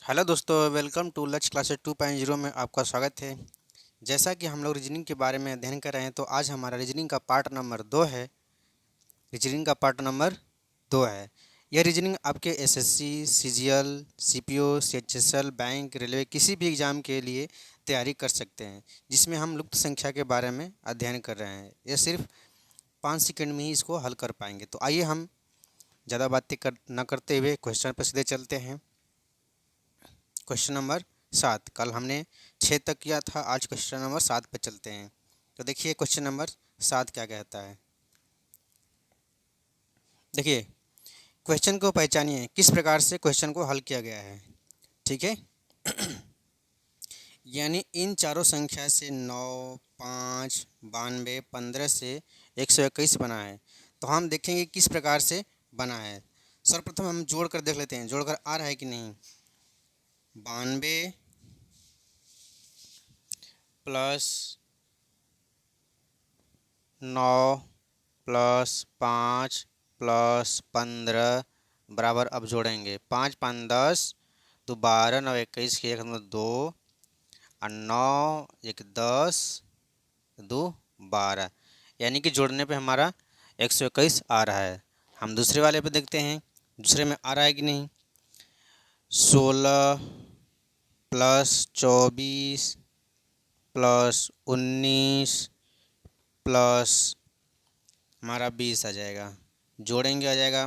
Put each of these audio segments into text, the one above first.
Hello दोस्तों, welcome to लक्ष्य classes 2.0 में आपका स्वागत है। जैसा कि हम लोग रीजनिंग के बारे में अध्ययन कर रहे हैं, तो आज हमारा रीजनिंग का पार्ट नंबर 2 है। रीजनिंग का पार्ट नंबर 2 है। यह रीजनिंग आपके SSC, CGL, CPO, CHSL, bank, railway किसी भी एग्ज़ाम के लिए तैयारी कर सकते हैं, जिसमें हम लुप्त संख्या के बारे में अध्ययन कर रहे हैं। यह सिर्फ 5 सेकंड में ही इसको हल कर पाएंगे। तो आइए हम ज़्यादा बातें न करते हुए क्वेश्चन पर सीधे चलते हैं। Question number 7। कल हमने 6 तक किया था, आज क्वेश्चन नंबर 7 पे चलते हैं। तो देखिए क्वेश्चन नंबर 7 क्या कहता है। देखिए, क्वेश्चन को पहचानिए, किस प्रकार से क्वेश्चन को हल किया गया है। ठीक है। यानी इन चारों संख्या से 9, 5, 92, 15 से 121 बना है। तो हम देखेंगे किस प्रकार से बना है। सर्वप्रथम हम जोड़ कर देख लेते हैं, जोड़कर आ रहा है कि नहीं। 92 प्लस 9 प्लस 5 प्लस 15 बराबर, अब जोड़ेंगे 5 5 10, तो 12 9 21 के 1 2 और 9 1 10 2 12, यानी कि जोड़ने पे हमारा 121 आ रहा है। हम दूसरे वाले पे देखते हैं, दूसरे में आ रहा है कि नहीं। 16 प्लस 24 प्लस 19 प्लस हमारा 20 आ जाएगा। जोड़ेंगे आ जाएगा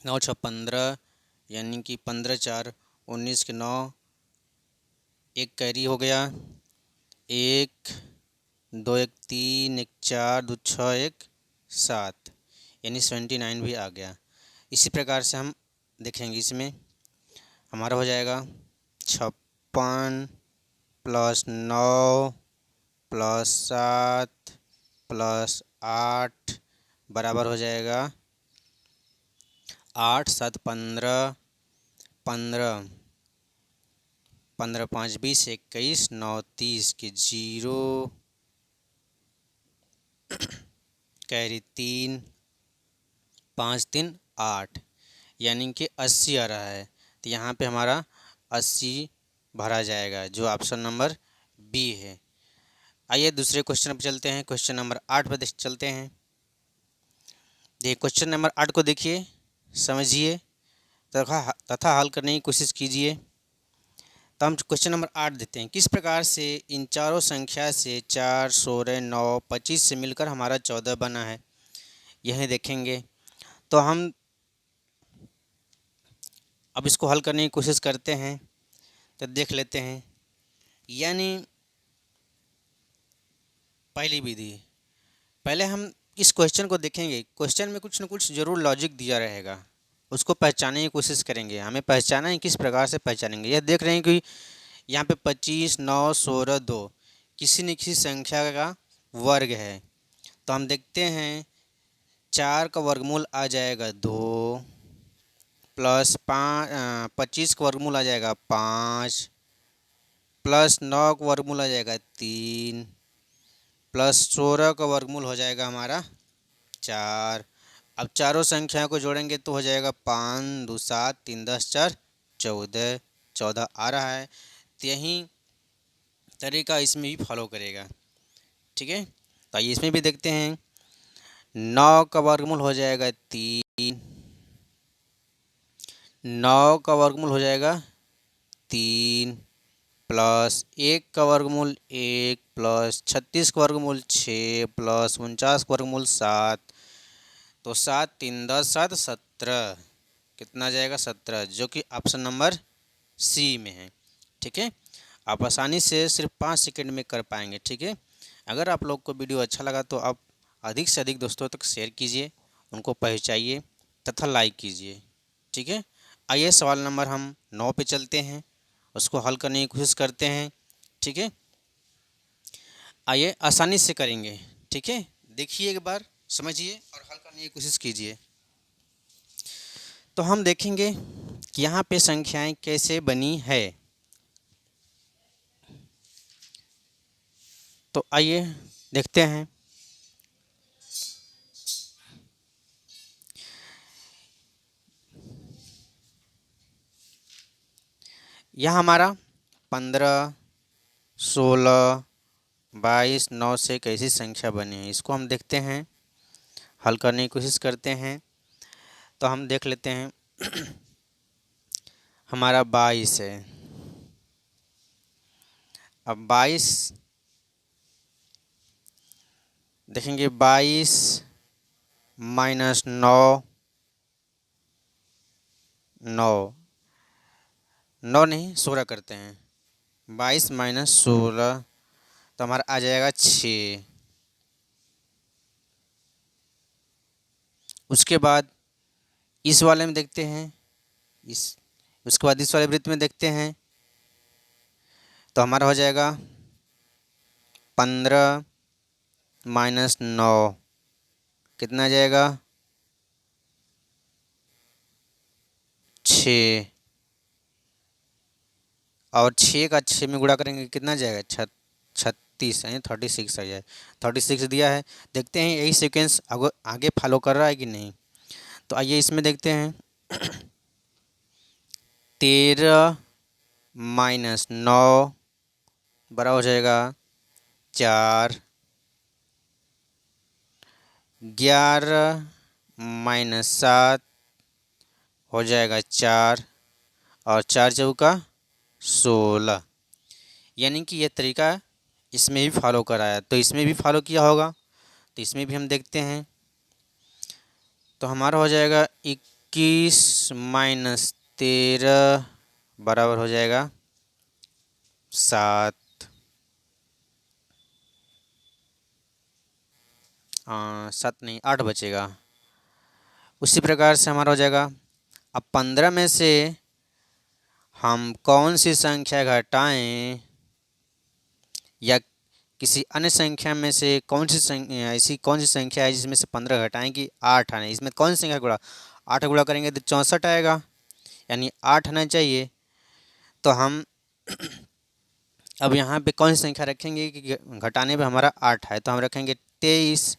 9 6 15, यानी कि 15 4 19 के 9, एक कैरी हो गया, 1 2 1 3 1 4 2 6 1 7, यानी 79 भी आ गया। इसी प्रकार से हम देखेंगे, इसमें हमारा हो जाएगा 56 प्लस 9 प्लस 7 प्लस 8 बराबर हो जाएगा 8 7 15 15 15 5 20 21 9 30 के 0, कैरी 3 5 3 8, यानी कि 80 आ रहा है। तो यहाँ पे हमारा 80 भरा जाएगा, जो ऑप्शन नंबर बी है। आइए दूसरे क्वेश्चन पर चलते हैं। क्वेश्चन नंबर 8 पर चलते हैं। देखिए क्वेश्चन नंबर 8 को देखिए, समझिए तथा हल करने की कोशिश कीजिए। तो हम क्वेश्चन नंबर 8 देते हैं। किस प्रकार से इन चारों संख्या से 4 16 9 25 से मिलकर हमारा 14 बना है, यह देखेंगे। तो हम अब इसको हल करने की कोशिश करते हैं, तो देख लेते हैं। यानी पहली विधि, पहले हम इस क्वेश्चन को देखेंगे। क्वेश्चन में कुछ न कुछ जरूर लॉजिक दिया रहेगा, उसको पहचानने की कोशिश करेंगे। हमें पहचाना है, किस प्रकार से पहचानेंगे। यह देख रहे हैं कि यहाँ पे 25 9 16 2 किसी न किसी संख्या का वर्ग है। तो हम देखते हैं 4 का वर्गमूल आ जाएगा 2, प्लस 25 का वर्गमूल आ जाएगा 5, प्लस 9 का वर्गमूल आ जाएगा 3, प्लस 16 का वर्गमूल हो जाएगा हमारा 4। अब चारों संख्या को जोड़ेंगे तो हो जाएगा 5 2 7 3 10 4 14, 14 आ रहा है। तो यही तरीका इसमें भी फॉलो करेगा। ठीक है। तो आइए इसमें भी देखते हैं। 9 का वर्गमूल हो जाएगा 3, 9 का वर्गमूल हो जाएगा 3, प्लस 1 का वर्गमूल 1, प्लस 36 का वर्गमूल 6, प्लस 49 का वर्गमूल 7। तो 7 3 10 7 17, कितना आ जाएगा 17, जो कि ऑप्शन नंबर सी में है। ठीक है। आप आसानी से सिर्फ 5 सेकंड में कर पाएंगे। ठीक है। अगर आप लोग को वीडियो अच्छा लगा तो आप अधिक से अधिक दोस्तों तक शेयर कीजिए, उनको पहुंचाइए तथा लाइक कीजिए। ठीक है। आइए सवाल नंबर हम 9 पे चलते हैं, उसको हल करने की कोशिश करते हैं। ठीक है। आइए आसानी से करेंगे। ठीक है। देखिए एक बार, समझिए और हल करने की कोशिश कीजिए। तो हम देखेंगे कि यहाँ पे संख्याएं कैसे बनी है। तो आइए देखते हैं। यह हमारा 15, 16, 22, 9 से एक ऐसी संख्या बनी है। इसको हम देखते हैं, हल करने की कोशिश करते हैं। तो हम देख लेते हैं हमारा 22 है। अब 22 देखेंगे, 22 माइनस 9, 9 9 नहीं 16 करते हैं। 22 माइनस 16 तो हमारा आ जाएगा 6। उसके बाद इस वाले में देखते हैं, इस उसके बाद इस वाले वृत्त में देखते हैं तो हमारा हो जाएगा 15 माइनस 9 कितना आ जाएगा 6, और 6 का 6 में गुणा करेंगे कितना जाएगा 36 यानी 36 आ जाए। 36 दिया है। देखते हैं यही सीक्वेंस आगे फॉलो कर रहा है कि नहीं। तो आइए इसमें देखते हैं 13 माइनस 9 बड़ा हो जाएगा 4, 11 माइनस 7 हो जाएगा 4, और 4 चौका 16। यानी कि यह तरीका इसमें भी फॉलो कराया, तो इसमें भी फॉलो किया होगा। तो इसमें भी हम देखते हैं तो हमारा हो जाएगा 21 माइनस 13 बराबर हो जाएगा 7। 7 नहीं 8 बचेगा। उसी प्रकार से हमारा हो जाएगा, अब 15 में से हम कौन सी संख्या घटाएं, या किसी अन्य संख्या में से कौन सी ऐसी कौन सी संख्या है जिसमें से 15 घटाएं कि 8 आने। इसमें कौन सी संख्या गुणा, 8 गुणा करेंगे तो 64 आएगा, यानी 8 आना चाहिए। तो हम अब यहाँ पे कौन सी संख्या रखेंगे कि घटाने पे हमारा 8 है, तो हम रखेंगे 23।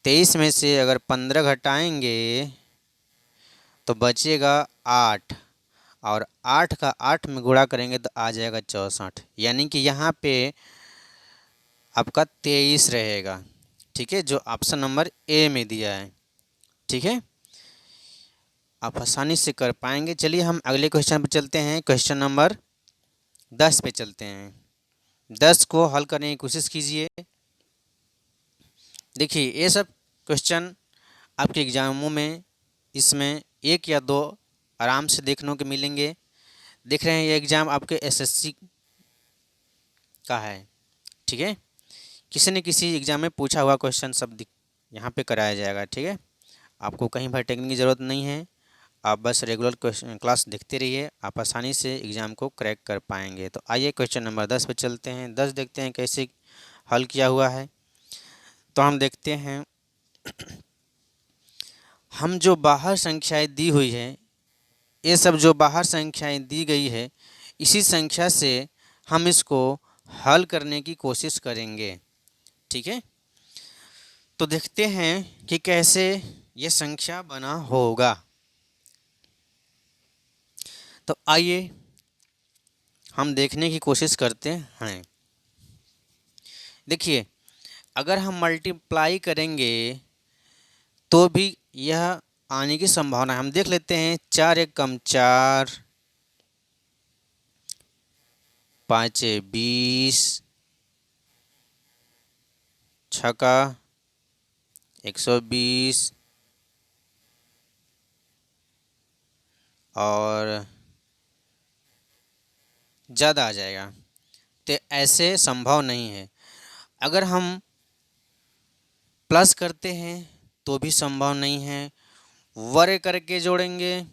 23 में से अगर 15 घटाएंगे तो बचेगा 8, और 8 का 8 में गुणा करेंगे तो आ जाएगा 64, यानी कि यहाँ पे आपका 23 रहेगा। ठीक है, जो ऑप्शन नंबर ए में दिया है। ठीक है, आप आसानी से कर पाएंगे। चलिए हम अगले क्वेश्चन पर चलते हैं। क्वेश्चन नंबर 10 पे चलते हैं। 10 को हल करने की कोशिश कीजिए। देखिए ये सब क्वेश्चन आपके एग्जामों में इसमें 1 या 2 आराम से देखने को मिलेंगे। देख रहे हैं ये एग्ज़ाम आपके एसएससी का है। ठीक है, किसी न किसी एग्ज़ाम में पूछा हुआ क्वेश्चन सब यहाँ पे कराया जाएगा। ठीक है, आपको कहीं भटकने की ज़रूरत नहीं है। आप बस रेगुलर क्वेश्चन क्लास देखते रहिए, आप आसानी से एग्ज़ाम को क्रैक कर पाएंगे। तो आइए क्वेश्चन नंबर 10 पे चलते हैं। 10 देखते हैं कैसे हल किया हुआ है। तो हम देखते हैं, हम जो बाहर संख्याएं दी हुई है, ये सब जो बाहर संख्याएं दी गई है, इसी संख्या से हम इसको हल करने की कोशिश करेंगे। ठीक है, तो देखते हैं कि कैसे ये संख्या बना होगा। तो आइए हम देखने की कोशिश करते हैं। देखिए अगर हम मल्टीप्लाई करेंगे तो भी यह आने की संभावना है। हम देख लेते हैं, 4 एक कम 4, 5 20, 6 का 120, और ज़्यादा आ जाएगा। तो ऐसे संभव नहीं है। अगर हम प्लस करते हैं तो भी संभव नहीं है। वर्ग करके जोड़ेंगे,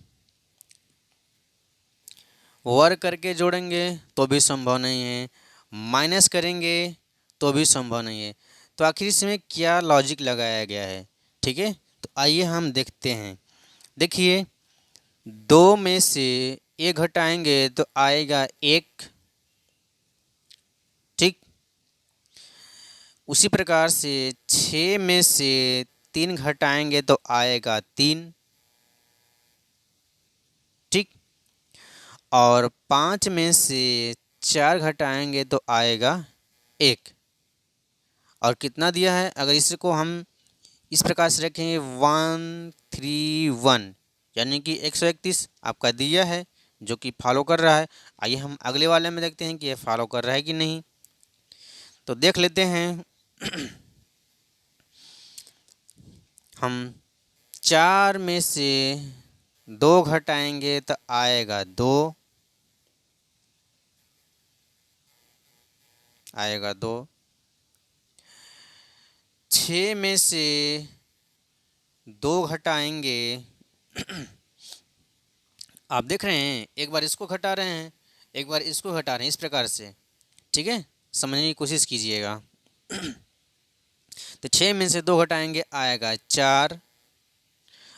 वर्ग करके जोड़ेंगे तो भी संभव नहीं है। माइनस करेंगे तो भी संभव नहीं है। तो आखिर इसमें क्या लॉजिक लगाया गया है। ठीक है, तो आइए हम देखते हैं। देखिए 2 में से 1 घटाएंगे तो आएगा 1। ठीक, उसी प्रकार से 6 में से 3 घटाएंगे तो आएगा 3। ठीक, और 5 में से 4 घटाएंगे तो आएगा 1। और कितना दिया है, अगर इसको हम इस प्रकार से रखेंगे 131, यानी कि 131 आपका दिया है जो कि फॉलो कर रहा है। आइए हम अगले वाले में देखते हैं कि ये फॉलो कर रहा है कि नहीं। तो देख लेते हैं। हम 4 में से 2 घटाएंगे तो आएगा 2, आएगा 2। 6 में से 2 घटाएंगे, आप देख रहे हैं एक बार इसको घटा रहे हैं, एक बार इसको घटा रहे हैं, इस प्रकार से। ठीक है, समझने की कोशिश कीजिएगा। तो 6 में से 2 घटाएंगे आएगा 4।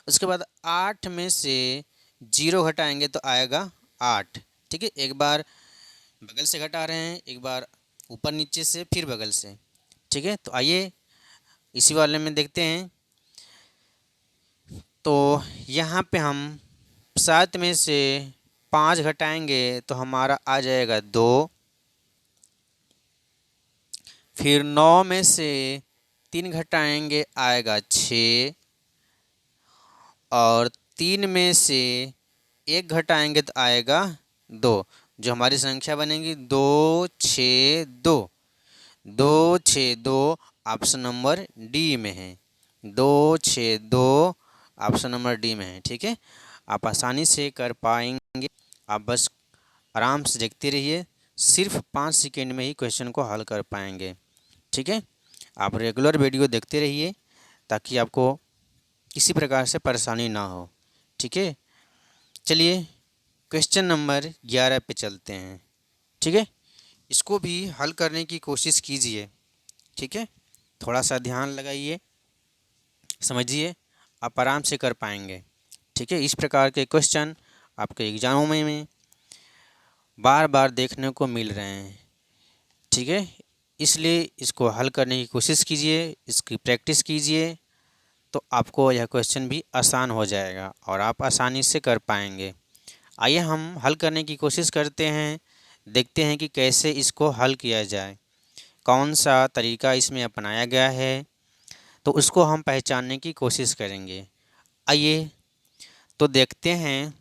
उसके बाद 8 में से 0 घटाएंगे तो आएगा 8। ठीक है, एक बार बगल से घटा रहे हैं, एक बार ऊपर नीचे से, फिर बगल से। ठीक है, तो आइए इसी वाले में देखते हैं। तो यहाँ पे हम 7 में से 5 घटाएंगे तो हमारा आ जाएगा 2। फिर 9 में से 3 घटाएंगे आएगा 6। और 3 में से 1 घटाएंगे तो आएगा 2। जो हमारी संख्या बनेगी 2 6 2, 2 6 2 ऑप्शन नंबर डी में है। 2 6 2 ऑप्शन नंबर डी में है। ठीक है, आप आसानी से कर पाएंगे। आप बस आराम से देखते रहिए, सिर्फ 5 सेकेंड में ही क्वेश्चन को हल कर पाएंगे। ठीक है, आप रेगुलर वीडियो देखते रहिए ताकि आपको किसी प्रकार से परेशानी ना हो। ठीक है, चलिए क्वेश्चन नंबर 11 पे चलते हैं। ठीक है, इसको भी हल करने की कोशिश कीजिए। ठीक है, थोड़ा सा ध्यान लगाइए, समझिए, आप आराम से कर पाएंगे। ठीक है, इस प्रकार के क्वेश्चन आपके एग्जामों में बार बार देखने को मिल रहे हैं। ठीक है, इसलिए इसको हल करने की कोशिश कीजिए, इसकी प्रैक्टिस कीजिए, तो आपको यह क्वेश्चन भी आसान हो जाएगा और आप आसानी से कर पाएंगे। आइए हम हल करने की कोशिश करते हैं, देखते हैं कि कैसे इसको हल किया जाए, कौन सा तरीका इसमें अपनाया गया है, तो उसको हम पहचानने की कोशिश करेंगे। आइए तो देखते हैं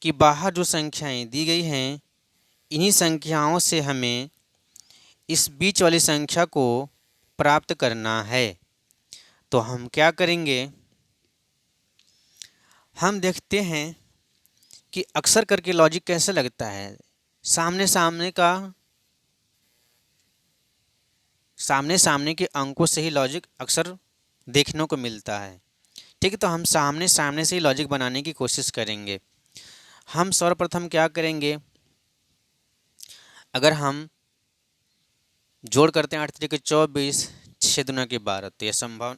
कि बाहर जो संख्याएं दी गई हैं, इन्हीं संख्याओं से हमें इस बीच वाली संख्या को प्राप्त करना है। तो हम क्या करेंगे, हम देखते हैं कि अक्सर करके लॉजिक कैसे लगता है। सामने सामने के अंकों से ही लॉजिक अक्सर देखने को मिलता है। ठीक है, तो हम सामने से ही लॉजिक बनाने की कोशिश करेंगे। हम सर्वप्रथम क्या करेंगे, अगर हम जोड़ करते हैं 8 3 के 24, 6 दूना के 12, तो यह संभव,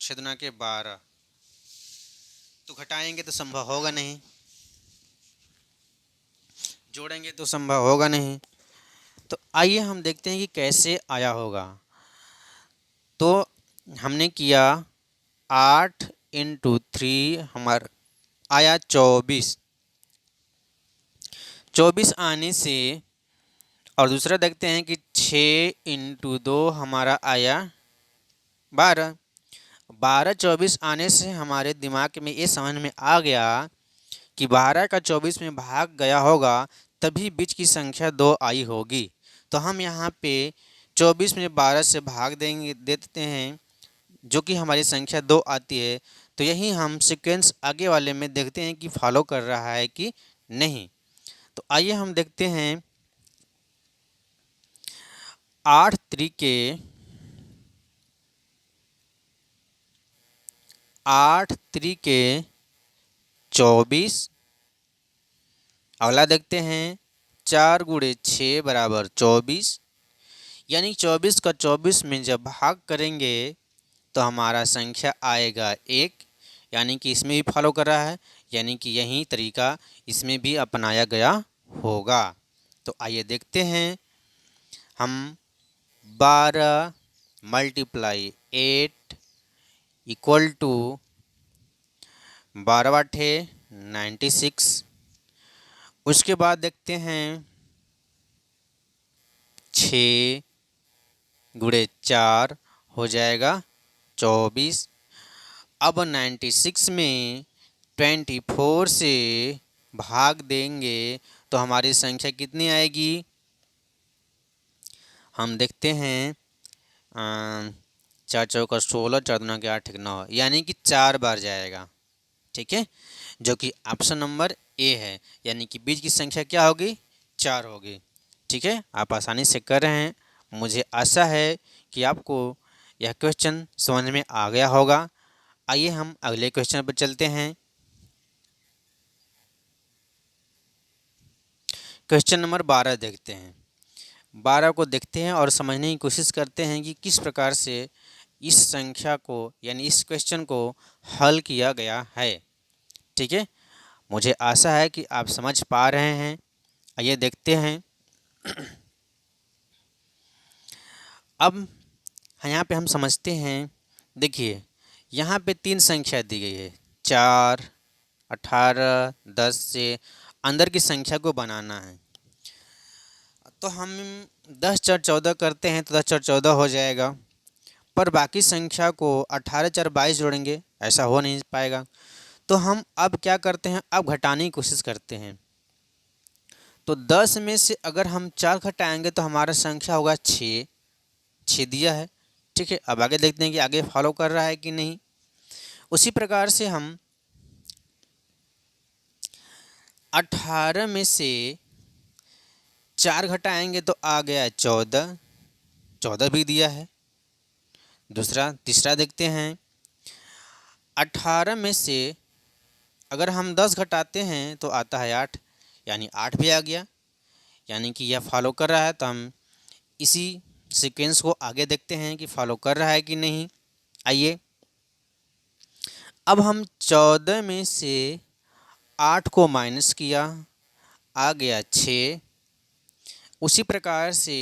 6 दूना के 12, तो घटाएंगे तो संभव होगा नहीं, जोड़ेंगे तो संभव होगा नहीं। तो आइए हम देखते हैं कि कैसे आया होगा। तो हमने किया 8 × 3, हमारा आया 24। 24 आने से, और दूसरा देखते हैं कि 6 × 2 हमारा आया 12। 12 24 आने से हमारे दिमाग में ये समझ में आ गया कि 12 का 24 में भाग गया होगा, तभी बीच की संख्या 2 आई होगी। तो हम यहाँ पे 24 में 12 से भाग दे देते हैं, जो कि हमारी संख्या 2 आती है। तो यही हम सीक्वेंस आगे वाले में देखते हैं कि फॉलो कर रहा है कि नहीं। तो आइए हम देखते हैं 8 3 के 24। अगला देखते हैं 4 × 6 = 24, यानी 24 का 24 में जब भाग करेंगे तो हमारा संख्या आएगा 1, यानी कि इसमें भी फॉलो कर रहा है, यानी कि यही तरीका इसमें भी अपनाया गया होगा। तो आइए देखते हैं हम 12 × 8 = 12 × 8 = 96, उसके बाद देखते हैं 6 × 4 हो जाएगा 24। अब 96 में 24 से भाग देंगे तो हमारी संख्या कितनी आएगी। हम देखते हैं 4 × 4 = 16, 4×2 = 8, 9, यानी कि 4 बार जाएगा। ठीक है, जो कि ऑप्शन नंबर ए है, यानी कि बीच की संख्या क्या होगी, 4 होगी। ठीक है, आप आसानी से कर रहे हैं। मुझे आशा है कि आपको यह क्वेश्चन समझ में आ गया होगा। आइए हम अगले क्वेश्चन पर चलते हैं। क्वेश्चन नंबर 12 देखते हैं। 12 को देखते हैं और समझने की कोशिश करते हैं कि किस प्रकार से इस संख्या को यानी इस क्वेश्चन को हल किया गया है। ठीक है, मुझे आशा है कि आप समझ पा रहे हैं। आइए देखते हैं। अब यहाँ पे हम समझते हैं। देखिए, यहाँ पे 3 संख्या दी गई है, 4, 18, 10 से अंदर की संख्या को बनाना है। तो हम 10 × 4 = 14 करते हैं तो 10 × 14 हो जाएगा, पर बाकी संख्या को 18 × 4 = 22 जोड़ेंगे, ऐसा हो नहीं पाएगा। तो हम अब क्या करते हैं, अब घटाने की कोशिश करते हैं। तो 10 में से अगर हम 4 घटाएंगे तो हमारा संख्या होगा 6। 6 दिया है। ठीक है, अब आगे देखते हैं कि आगे फॉलो कर रहा है कि नहीं। उसी प्रकार से हम 18 में से 4 घटाएंगे तो आ गया 14। 14 भी दिया है। तीसरा देखते हैं। 18 में से अगर हम 10 घटाते हैं तो आता है 8, यानी 8 भी आ गया, यानी कि यह फॉलो कर रहा है। तो हम इसी सीक्वेंस को आगे देखते हैं कि फॉलो कर रहा है कि नहीं। आइए, अब हम 14 में से 8 को माइनस किया, आ गया 6। उसी प्रकार से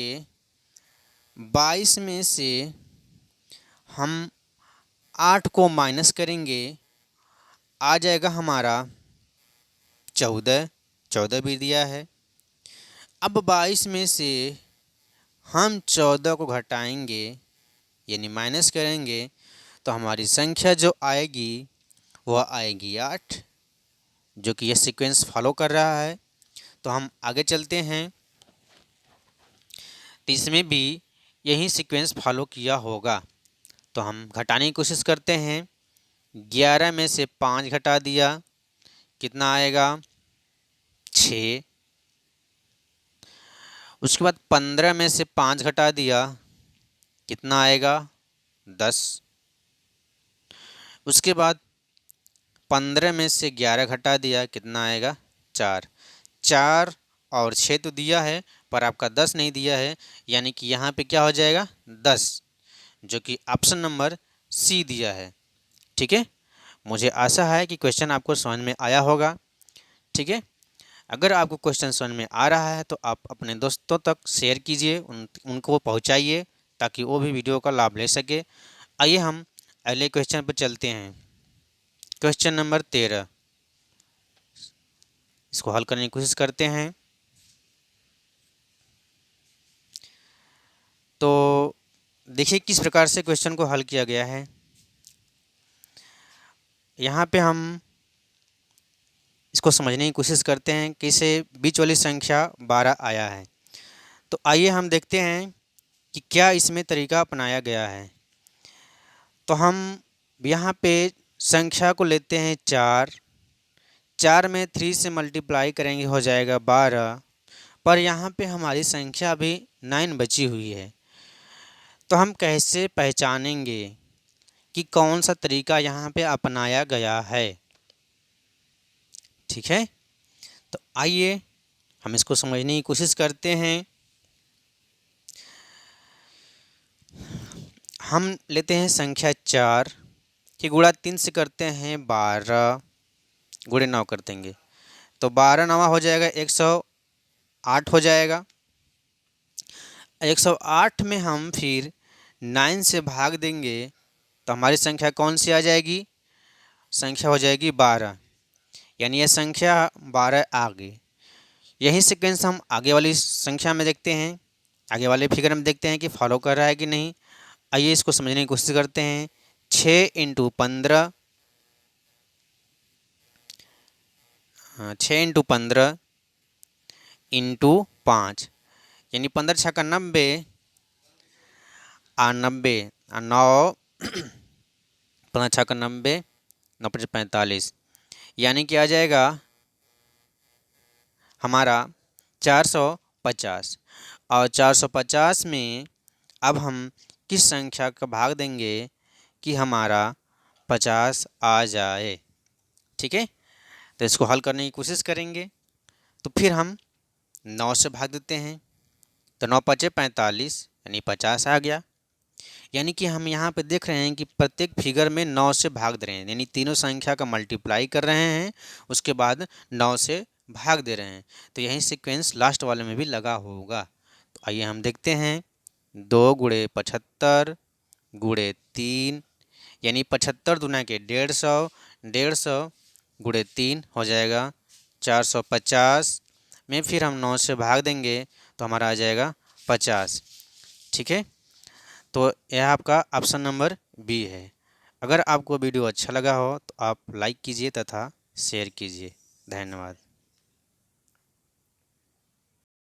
22 में से हम 8 को माइनस करेंगे, आ जाएगा हमारा 14। 14 भी दिया है। अब 22 में से हम 14 को घटाएंगे यानी माइनस करेंगे तो हमारी संख्या जो आएगी वह आएगी 8, जो कि यह सीक्वेंस फॉलो कर रहा है। तो हम आगे चलते हैं। तो इसमें भी यही सीक्वेंस फॉलो किया होगा। तो हम घटाने की कोशिश करते हैं। 11 में से 5 घटा दिया, कितना आएगा, 6। उसके बाद 15 में से 5 घटा दिया, कितना आएगा, 10। उसके बाद 15 में से 11 घटा दिया, कितना आएगा, 4। 4 और 6 तो दिया है, पर आपका 10 नहीं दिया है, यानी कि यहाँ पे क्या हो जाएगा, 10, जो कि ऑप्शन नंबर सी दिया है। ठीक है, मुझे आशा है कि क्वेश्चन आपको समझ में आया होगा। ठीक है, अगर आपको क्वेश्चन समझ में आ रहा है तो आप अपने दोस्तों तक शेयर कीजिए, उनको पहुंचाइए ताकि वो भी वीडियो का लाभ ले सके। आइए हम अगले क्वेश्चन पर चलते हैं। क्वेश्चन नंबर 13, इसको हल करने की कोशिश करते हैं। तो देखिए किस प्रकार से क्वेश्चन को हल किया गया है। यहाँ पे हम इसको समझने की कोशिश करते हैं कि इसे बीच वाली संख्या 12 आया है। तो आइए हम देखते हैं कि क्या इसमें तरीका अपनाया गया है। तो हम यहाँ पे संख्या को लेते हैं 4। 4 में 3 से मल्टीप्लाई करेंगे हो जाएगा 12, पर यहाँ पे हमारी संख्या अभी 9 बची हुई है। तो हम कैसे पहचानेंगे कि कौन सा तरीका यहाँ पे अपनाया गया है। ठीक है, तो आइए हम इसको समझने की कोशिश करते हैं। हम लेते हैं संख्या 4 कि गुणा 3 से करते हैं 12, गुणे 9 कर देंगे तो 12 9 हो जाएगा 108 हो जाएगा। 108 में हम फिर 9 से भाग देंगे तो हमारी संख्या कौन सी आ जाएगी, संख्या हो जाएगी 12, यानी यह संख्या 12 आ गई। यही सीक्वेंस हम आगे वाली संख्या में देखते हैं, आगे वाले फिगर में देखते हैं कि फॉलो कर रहा है कि नहीं। आइए इसको समझने की कोशिश करते हैं। 6 × 15, 6 × 15 × 5, यानी 15×6 = 90, और 90 और 9 15×6 = 90, 9×5 = 45, यानी कि आ जाएगा हमारा 450। और 450 में अब हम किस संख्या का भाग देंगे कि हमारा 50 आ जाए। ठीक है, तो इसको हल करने की कोशिश करेंगे। तो फिर हम 9 से भाग देते हैं, तो 9×5 = 45, यानी 50 आ गया। यानी कि हम यहाँ पे देख रहे हैं कि प्रत्येक फिगर में 9 से भाग दे रहे हैं, यानी तीनों संख्या का मल्टीप्लाई कर रहे हैं, उसके बाद 9 से भाग दे रहे हैं। तो यही सीक्वेंस लास्ट वाले में भी लगा होगा। तो आइए हम देखते हैं। 2 × 75 × 3, यानी 75 दूना के 150, 150 × 3 हो जाएगा 450 में फिर हम 9 से भाग देंगे तो हमारा आ जाएगा 50। ठीक है, तो यह आपका ऑप्शन नंबर बी है। अगर आपको वीडियो अच्छा लगा हो तो आप लाइक कीजिए तथा शेयर कीजिए। धन्यवाद।